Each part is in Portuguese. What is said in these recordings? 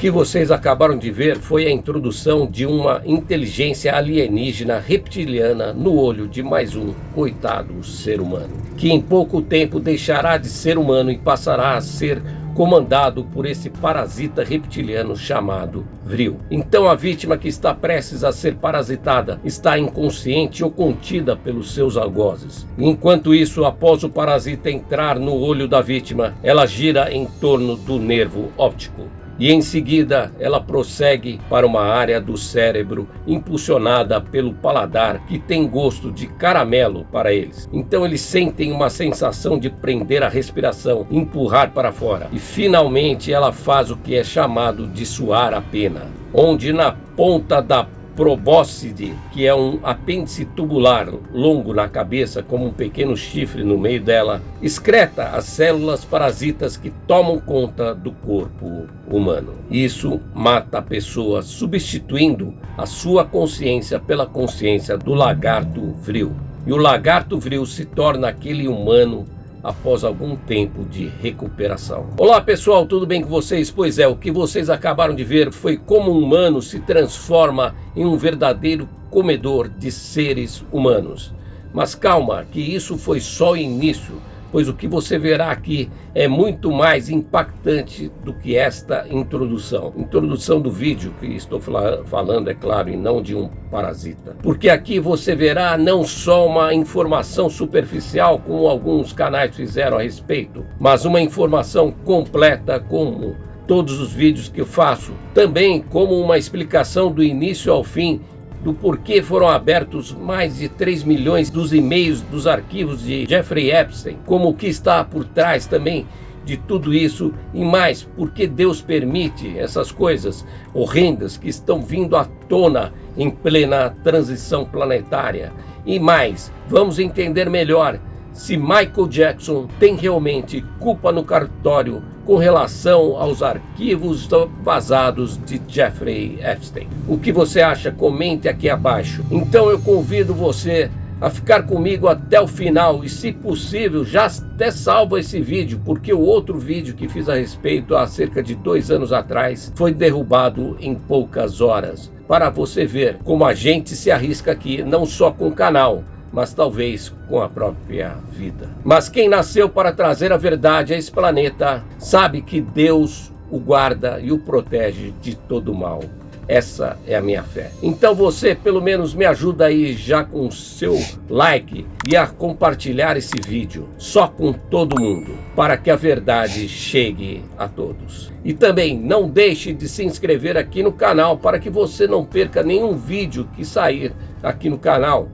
que vocês acabaram de ver foi a introdução de uma inteligência alienígena reptiliana no olho de mais um coitado ser humano, que em pouco tempo deixará de ser humano e passará a ser comandado por esse parasita reptiliano chamado Vril. Então a vítima que está prestes a ser parasitada está inconsciente ou contida pelos seus algozes. Enquanto isso, após o parasita entrar no olho da vítima, ela gira em torno do nervo óptico. E em seguida ela prossegue para uma área do cérebro impulsionada pelo paladar que tem gosto de caramelo para eles. Então eles sentem uma sensação de prender a respiração, empurrar para fora. E finalmente ela faz o que é chamado de suar a pena, onde na ponta da probóscide, que é um apêndice tubular longo na cabeça, como um pequeno chifre no meio dela, excreta as células parasitas que tomam conta do corpo humano. Isso mata a pessoa, substituindo a sua consciência pela consciência do lagarto Vril. E o lagarto Vril se torna aquele humano após algum tempo de recuperação. Olá pessoal, tudo bem com vocês? Pois é, o que vocês acabaram de ver foi como um humano se transforma em um verdadeiro comedor de seres humanos. Mas calma, que isso foi só o início, pois o que você verá aqui é muito mais impactante do que esta introdução. Introdução do vídeo que estou falando, é claro, e não de um parasita. Porque aqui você verá não só uma informação superficial, como alguns canais fizeram a respeito, mas uma informação completa, como todos os vídeos que eu faço. Também como uma explicação do início ao fim do porquê foram abertos mais de 3 milhões dos e-mails dos arquivos de Jeffrey Epstein, como o que está por trás também de tudo isso e mais, porque Deus permite essas coisas horrendas que estão vindo à tona em plena transição planetária. E mais, vamos entender melhor se Michael Jackson tem realmente culpa no cartório com relação aos arquivos vazados de Jeffrey Epstein. O que você acha? Comente aqui abaixo. Então eu convido você a ficar comigo até o final e, se possível, já até salva esse vídeo, porque o outro vídeo que fiz a respeito há cerca de 2 anos atrás foi derrubado em poucas horas, para você ver como a gente se arrisca aqui, não só com o canal, mas talvez com a própria vida. Mas quem nasceu para trazer a verdade a esse planeta sabe que Deus o guarda e o protege de todo mal. Essa é a minha fé. Então você pelo menos me ajuda aí já com o seu like e a compartilhar esse vídeo só com todo mundo, para que a verdade chegue a todos. E também não deixe de se inscrever aqui no canal para que você não perca nenhum vídeo que sair aqui no canal,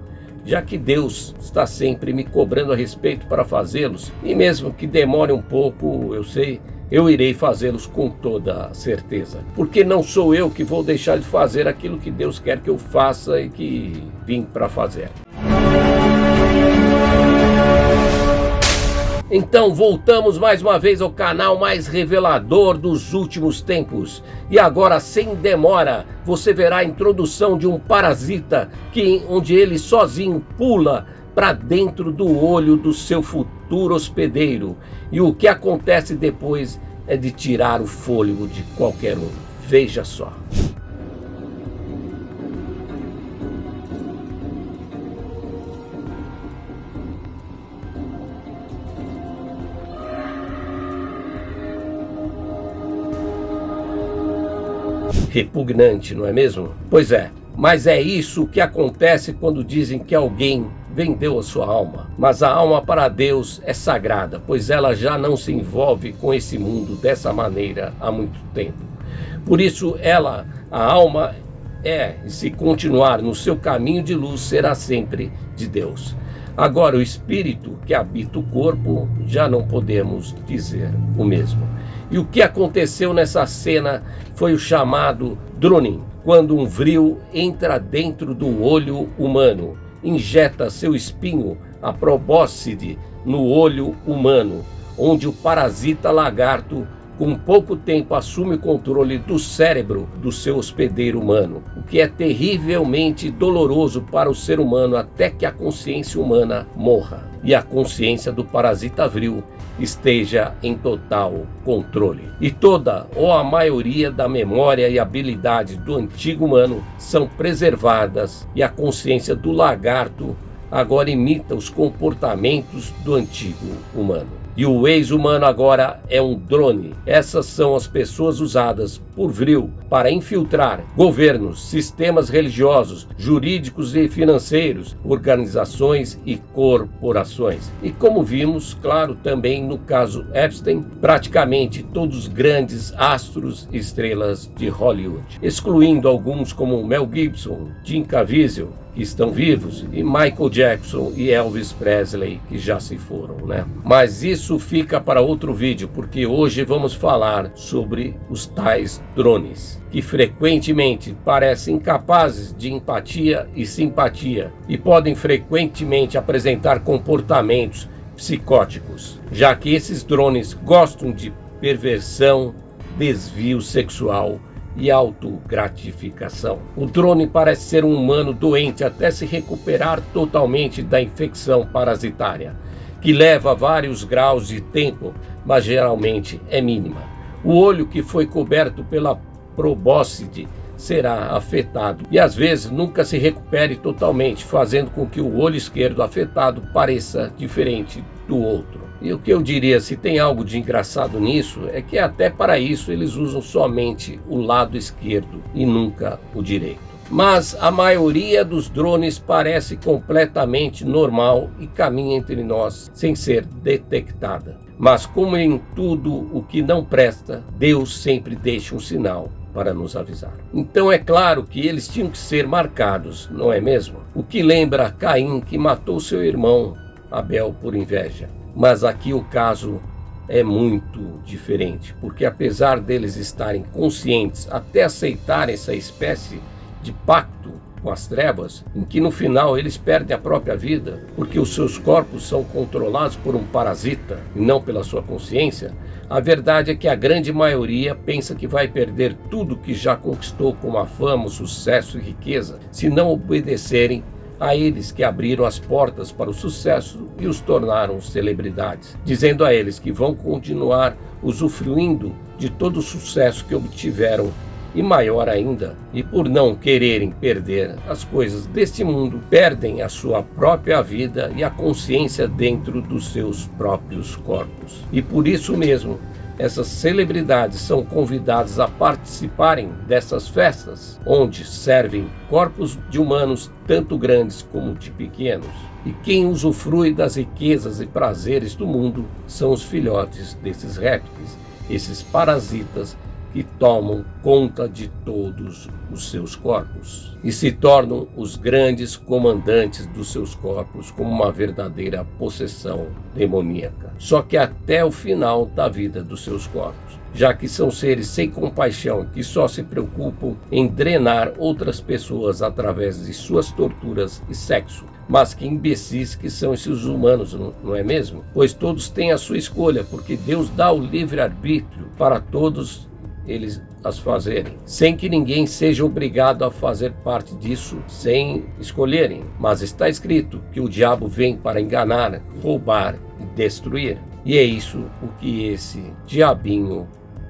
já que Deus está sempre me cobrando a respeito para fazê-los, e mesmo que demore um pouco, eu sei, eu irei fazê-los com toda certeza, porque não sou eu que vou deixar de fazer aquilo que Deus quer que eu faça e que vim para fazer. Então voltamos mais uma vez ao canal mais revelador dos últimos tempos. E agora, sem demora, você verá a introdução de um parasita onde ele sozinho pula para dentro do olho do seu futuro hospedeiro. E o que acontece depois é de tirar o fôlego de qualquer um. Veja só. Repugnante, não é mesmo? Pois é, mas é isso que acontece quando dizem que alguém vendeu a sua alma. Mas a alma para Deus é sagrada, pois ela já não se envolve com esse mundo dessa maneira há muito tempo. Por isso a alma e se continuar no seu caminho de luz, será sempre de Deus. Agora o espírito que habita o corpo, já não podemos dizer o mesmo. E o que aconteceu nessa cena foi o chamado droning, quando um vril entra dentro do olho humano, injeta seu espinho, a probóscide, no olho humano, onde o parasita lagarto com pouco tempo assume o controle do cérebro do seu hospedeiro humano, o que é terrivelmente doloroso para o ser humano até que a consciência humana morra e a consciência do parasita vril esteja em total controle. E toda ou a maioria da memória e habilidade do antigo humano são preservadas e a consciência do lagarto agora imita os comportamentos do antigo humano. E o ex-humano agora é um drone. Essas são as pessoas usadas por Vril para infiltrar governos, sistemas religiosos, jurídicos e financeiros, organizações e corporações. E como vimos, claro, também no caso Epstein, praticamente todos os grandes astros e estrelas de Hollywood, excluindo alguns como Mel Gibson, Jim Caviezel, que estão vivos, e Michael Jackson e Elvis Presley, que já se foram, né? Mas isso fica para outro vídeo, porque hoje vamos falar sobre os tais drones, que frequentemente parecem incapazes de empatia e simpatia, e podem frequentemente apresentar comportamentos psicóticos, já que esses drones gostam de perversão, desvio sexual e autogratificação. O drone parece ser um humano doente até se recuperar totalmente da infecção parasitária, que leva vários graus de tempo, mas geralmente é mínima. O olho que foi coberto pela probóscide será afetado e às vezes nunca se recupere totalmente, fazendo com que o olho esquerdo afetado pareça diferente do outro. E o que eu diria, se tem algo de engraçado nisso, é que até para isso eles usam somente o lado esquerdo e nunca o direito. Mas a maioria dos drones parece completamente normal e caminha entre nós sem ser detectada. Mas como em tudo o que não presta, Deus sempre deixa um sinal para nos avisar. Então é claro que eles tinham que ser marcados, não é mesmo? O que lembra Caim, que matou seu irmão Abel por inveja. Mas aqui o caso é muito diferente, porque apesar deles estarem conscientes até aceitarem essa espécie de pacto com as trevas, em que no final eles perdem a própria vida, porque os seus corpos são controlados por um parasita e não pela sua consciência, a verdade é que a grande maioria pensa que vai perder tudo que já conquistou, como a fama, o sucesso e riqueza, se não obedecerem a eles que abriram as portas para o sucesso e os tornaram celebridades, dizendo a eles que vão continuar usufruindo de todo o sucesso que obtiveram e maior ainda, e por não quererem perder as coisas deste mundo, perdem a sua própria vida e a consciência dentro dos seus próprios corpos. E por isso mesmo, essas celebridades são convidadas a participarem dessas festas, onde servem corpos de humanos tanto grandes como de pequenos. E quem usufrui das riquezas e prazeres do mundo são os filhotes desses répteis, esses parasitas que tomam conta de todos os seus corpos e se tornam os grandes comandantes dos seus corpos, como uma verdadeira possessão demoníaca. Só que até o final da vida dos seus corpos, já que são seres sem compaixão que só se preocupam em drenar outras pessoas através de suas torturas e sexo. Mas que imbecis que são esses humanos, não é mesmo? Pois todos têm a sua escolha, porque Deus dá o livre-arbítrio para todos eles as fazerem, sem que ninguém seja obrigado a fazer parte disso sem escolherem. Mas está escrito que o diabo vem para enganar, roubar e destruir. E é isso o que esse diabinho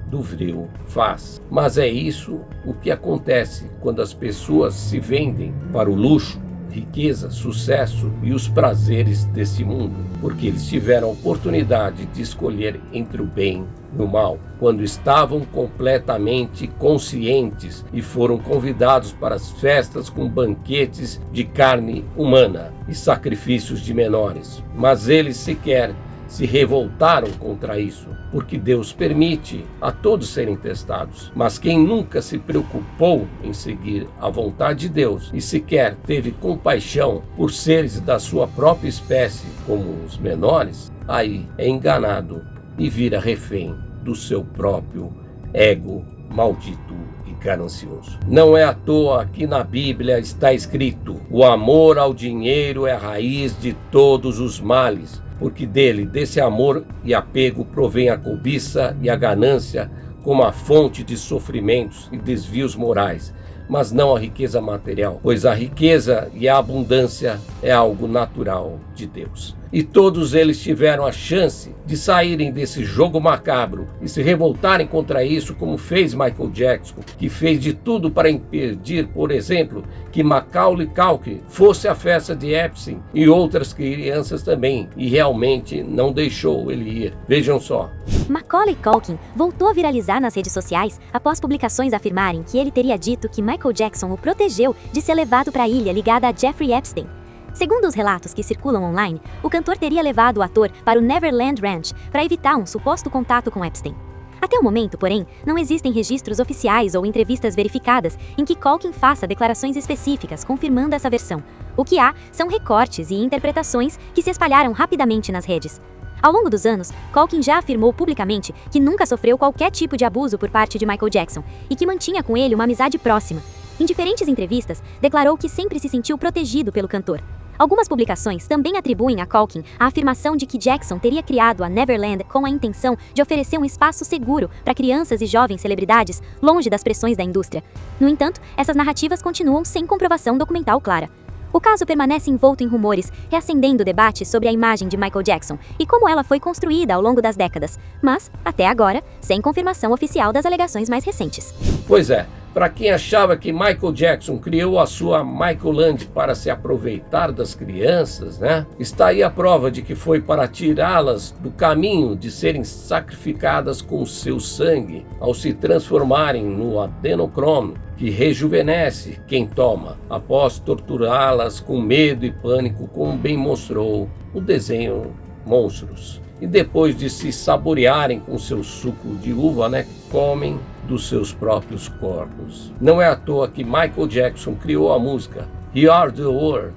do Vril faz. Mas é isso o que acontece quando as pessoas se vendem para o luxo, riqueza, sucesso e os prazeres desse mundo, porque eles tiveram a oportunidade de escolher entre o bem e o mal, quando estavam completamente conscientes e foram convidados para as festas com banquetes de carne humana e sacrifícios de menores. Mas eles sequer se revoltaram contra isso, porque Deus permite a todos serem testados. Mas quem nunca se preocupou em seguir a vontade de Deus e sequer teve compaixão por seres da sua própria espécie, como os menores, aí é enganado e vira refém do seu próprio ego maldito e ganancioso. Não é à toa que na Bíblia está escrito: o amor ao dinheiro é a raiz de todos os males, porque desse amor e apego provém a cobiça e a ganância como a fonte de sofrimentos e desvios morais, mas não a riqueza material, pois a riqueza e a abundância é algo natural de Deus. E todos eles tiveram a chance de saírem desse jogo macabro e se revoltarem contra isso, como fez Michael Jackson, que fez de tudo para impedir, por exemplo, que Macaulay Culkin fosse à festa de Epstein e outras crianças também, e realmente não deixou ele ir. Vejam só. Macaulay Culkin voltou a viralizar nas redes sociais após publicações afirmarem que ele teria dito que Michael Jackson o protegeu de ser levado para a ilha ligada a Jeffrey Epstein. Segundo os relatos que circulam online, o cantor teria levado o ator para o Neverland Ranch para evitar um suposto contato com Epstein. Até o momento, porém, não existem registros oficiais ou entrevistas verificadas em que Culkin faça declarações específicas confirmando essa versão. O que há são recortes e interpretações que se espalharam rapidamente nas redes. Ao longo dos anos, Culkin já afirmou publicamente que nunca sofreu qualquer tipo de abuso por parte de Michael Jackson e que mantinha com ele uma amizade próxima. Em diferentes entrevistas, declarou que sempre se sentiu protegido pelo cantor. Algumas publicações também atribuem a Culkin a afirmação de que Jackson teria criado a Neverland com a intenção de oferecer um espaço seguro para crianças e jovens celebridades longe das pressões da indústria. No entanto, essas narrativas continuam sem comprovação documental clara. O caso permanece envolto em rumores, reacendendo o debate sobre a imagem de Michael Jackson e como ela foi construída ao longo das décadas, mas, até agora, sem confirmação oficial das alegações mais recentes. Pois é, para quem achava que Michael Jackson criou a sua Michaelland para se aproveitar das crianças, né? Está aí a prova de que foi para tirá-las do caminho de serem sacrificadas com seu sangue, ao se transformarem no adenocromo, que rejuvenesce quem toma, após torturá-las com medo e pânico, como bem mostrou o desenho Monstros. E depois de se saborearem com seu suco de uva, né, comem dos seus próprios corpos. Não é à toa que Michael Jackson criou a música Heal the World,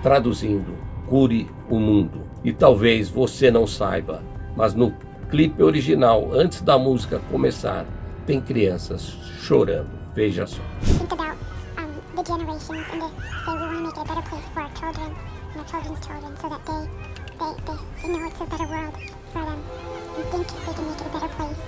traduzindo, cure o mundo. E talvez você não saiba, mas no clipe original, antes da música começar, tem crianças chorando. Veja só. Think about the generations and to say we want to make it a better place for our children and our children's children so that they know it's a better world for them and think they can make it a better place.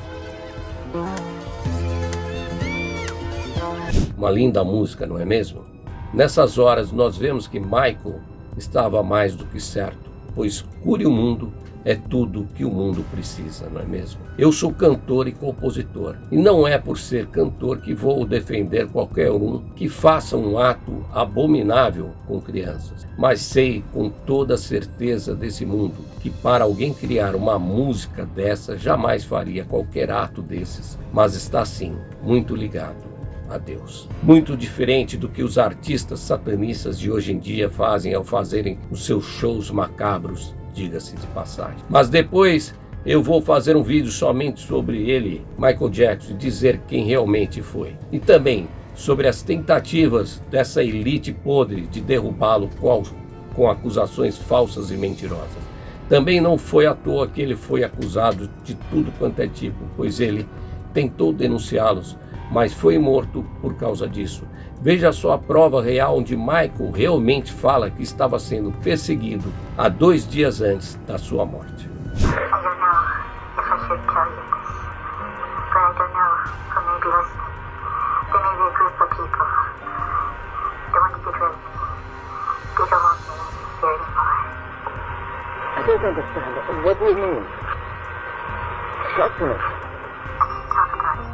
Uma linda música, não é mesmo? Nessas horas nós vemos que Michael estava mais do que certo, pois cure o mundo é tudo que o mundo precisa, não é mesmo? Eu sou cantor e compositor, e não é por ser cantor que vou defender qualquer um que faça um ato abominável com crianças, mas sei com toda a certeza desse mundo que para alguém criar uma música dessa jamais faria qualquer ato desses, mas está sim muito ligado a Deus. Muito diferente do que os artistas satanistas de hoje em dia fazem ao fazerem os seus shows macabros, diga-se de passagem. Mas depois eu vou fazer um vídeo somente sobre ele, Michael Jackson, e dizer quem realmente foi. E também sobre as tentativas dessa elite podre de derrubá-lo com acusações falsas e mentirosas. Também não foi à toa que ele foi acusado de tudo quanto é tipo, pois ele tentou denunciá-los, mas foi morto por causa disso. Veja só a prova real onde Michael realmente fala que estava sendo perseguido há 2 dias antes da sua morte. I don't understand. What do you mean? Shut up. Talk about it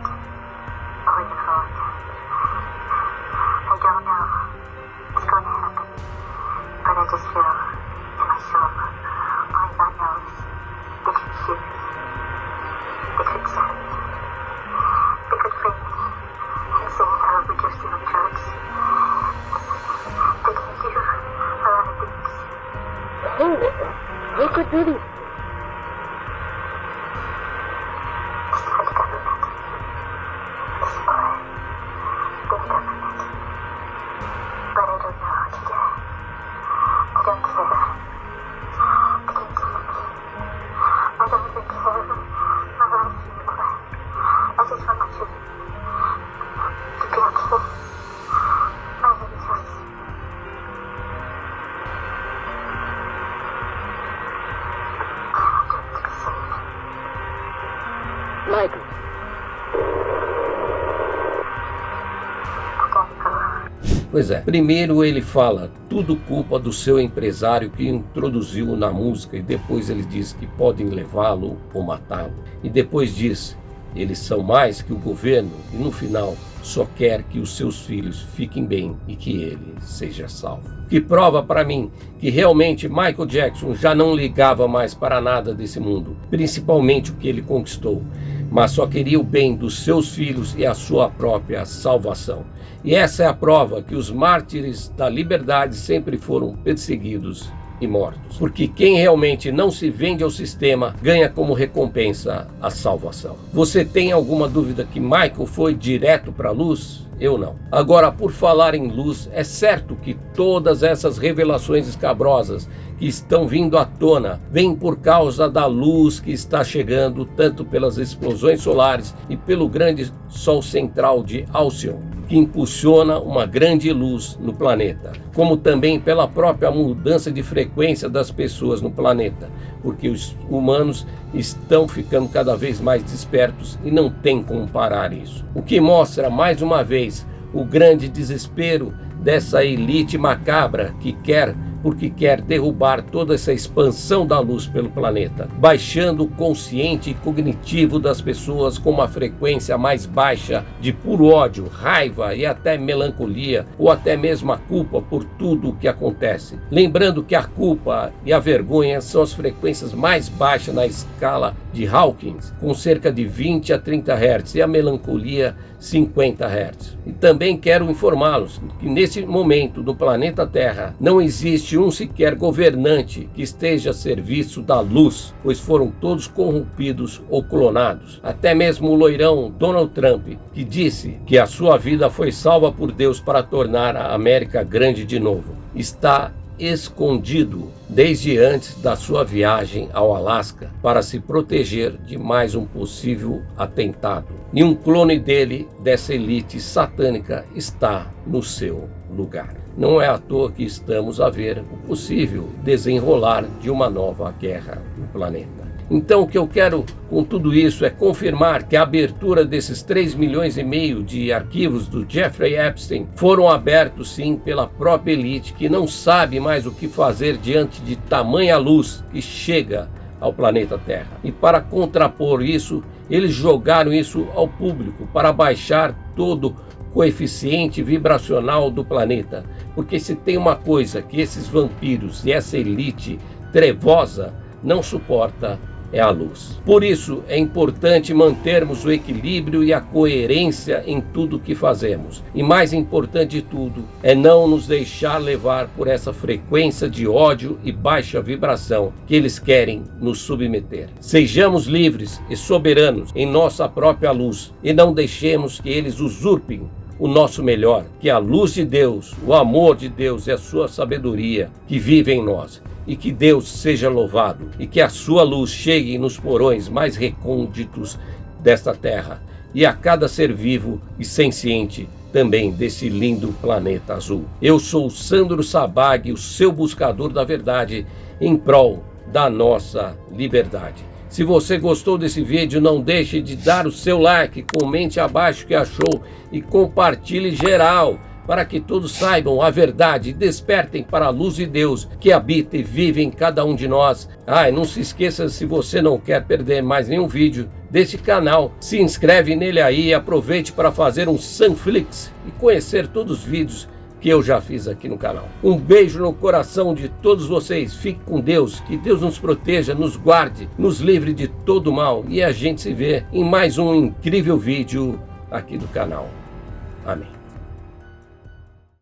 over the phone. I don't know what's going to happen, but I just feel in my soul, only God knows, they could shoot me, they could stab me, they could frame me and say I was reducing on drugs. They can do a lot of things. Who could do this? Pois é, primeiro ele fala tudo culpa do seu empresário que introduziu na música, e depois ele diz que podem levá-lo ou matá-lo. E depois diz, eles são mais que o governo, e no final só quer que os seus filhos fiquem bem e que ele seja salvo. Que prova para mim que realmente Michael Jackson já não ligava mais para nada desse mundo, principalmente o que ele conquistou, mas só queria o bem dos seus filhos e a sua própria salvação. E essa é a prova que os mártires da liberdade sempre foram perseguidos e mortos. Porque quem realmente não se vende ao sistema ganha como recompensa a salvação. Você tem alguma dúvida que Michael foi direto para a luz? Eu não. Agora, por falar em luz, é certo que todas essas revelações escabrosas que estão vindo à tona vêm por causa da luz que está chegando tanto pelas explosões solares e pelo grande sol central de Alcyon, que impulsiona uma grande luz no planeta, como também pela própria mudança de frequência das pessoas no planeta, porque os humanos estão ficando cada vez mais despertos e não tem como parar isso. O que mostra mais uma vez o grande desespero dessa elite macabra que quer derrubar toda essa expansão da luz pelo planeta, baixando o consciente e cognitivo das pessoas com uma frequência mais baixa de puro ódio, raiva e até melancolia, ou até mesmo a culpa por tudo o que acontece. Lembrando que a culpa e a vergonha são as frequências mais baixas na escala de Hawkins, com cerca de 20 a 30 Hz, e a melancolia 50 Hz. E também quero informá-los que nesse momento no planeta Terra não existe um sequer governante que esteja a serviço da luz, pois foram todos corrompidos ou clonados. Até mesmo o loirão Donald Trump, que disse que a sua vida foi salva por Deus para tornar a América grande de novo, está escondido desde antes da sua viagem ao Alasca para se proteger de mais um possível atentado. E um clone dele, dessa elite satânica, está no seu lugar. Não é à toa que estamos a ver o possível desenrolar de uma nova guerra no planeta. Então o que eu quero com tudo isso é confirmar que a abertura desses 3,5 milhões de arquivos do Jeffrey Epstein foram abertos sim pela própria elite que não sabe mais o que fazer diante de tamanha luz que chega ao planeta Terra. E para contrapor isso, eles jogaram isso ao público para baixar todo o coeficiente vibracional do planeta. Porque se tem uma coisa que esses vampiros e essa elite trevosa não suporta, é a luz. Por isso é importante mantermos o equilíbrio e a coerência em tudo que fazemos. E mais importante de tudo é não nos deixar levar por essa frequência de ódio e baixa vibração que eles querem nos submeter. Sejamos livres e soberanos em nossa própria luz e não deixemos que eles usurpem o nosso melhor, que é a luz de Deus, o amor de Deus e a sua sabedoria que vive em nós. E que Deus seja louvado, e que a sua luz chegue nos porões mais recônditos desta terra, e a cada ser vivo e senciente também desse lindo planeta azul. Eu sou Sandro Sabag, o seu buscador da verdade, em prol da nossa liberdade. Se você gostou desse vídeo, não deixe de dar o seu like, comente abaixo o que achou e compartilhe geral, para que todos saibam a verdade e despertem para a luz de Deus que habita e vive em cada um de nós. E não se esqueça, se você não quer perder mais nenhum vídeo deste canal, se inscreve nele aí e aproveite para fazer um Sunflix e conhecer todos os vídeos que eu já fiz aqui no canal. Um beijo no coração de todos vocês, fique com Deus, que Deus nos proteja, nos guarde, nos livre de todo mal, e a gente se vê em mais um incrível vídeo aqui do canal. Amém.